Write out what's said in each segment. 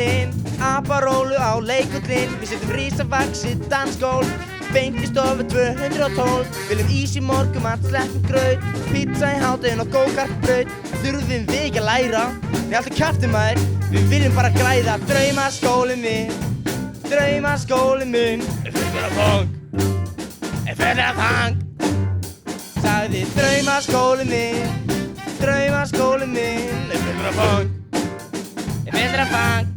skólinn, aparólu á leikullinn. Við setjum risavaxið dansgólf, beint í stofu 212. Viljum ís í morgumat, sleppum graut, pizza í hádeginu og go-kartbraut. Þurfum við ekki að læra? Nei, alltaf kjaftur maður, við viljum bara græða. Draumaskólinn minn, draumaskólinn minn, Fedrafang, sagði draumaskólinn minn, draumaskólinn minn, Fedrafang.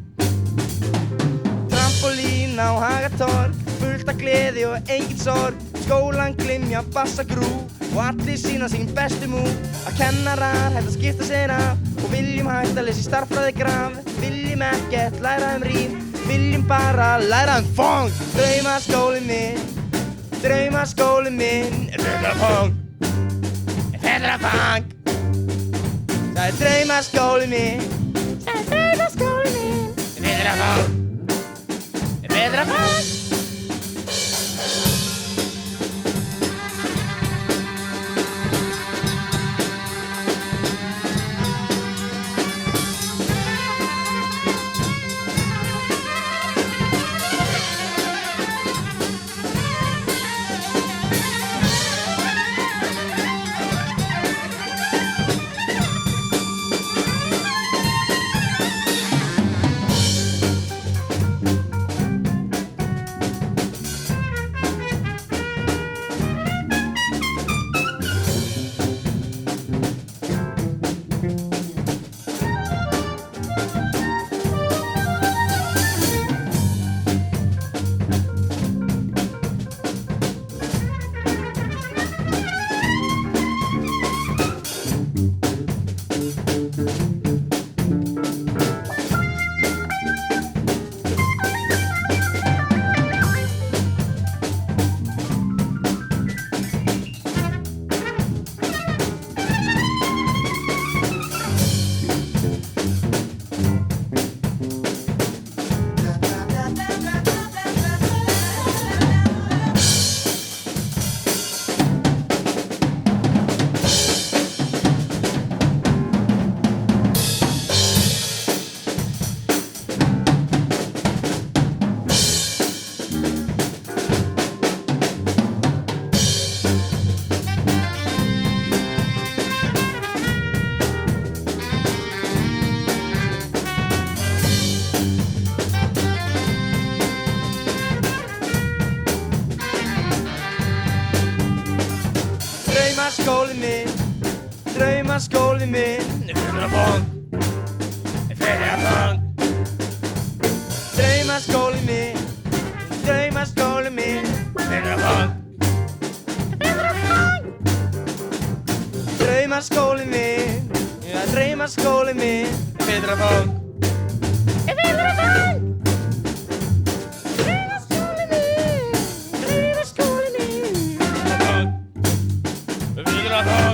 Trampolín á Hagatorg, fullt af gleði og engin sorg. Skólan glymja bassagrú og allir sína sín bestu múf. Að kennarar hægt að skipta sér af og viljum hægt að lesa í stærðfræðigraf. Viljum ekkert læra rím, viljum bara læra fong. Draumaskólinn minn, draumaskólinn minn, Fedrafang, Fedrafang, sagði draumaskólinn minn, sagði draumaskólinn minn, Fedrafang, Fedrafang. Draumaskólinn minn, draumaskólinn minn, Fedrafang, Fedrafang. Draumaskólinn minn, draumaskólinn minn, Fedrafang, Fedrafang. Draumaskólinn minn, ja, draumaskólinn minn, Fedrafang, Fedrafang. Draumaskólinn minn, draumaskólinn minn, Fedrafang, Fedrafang.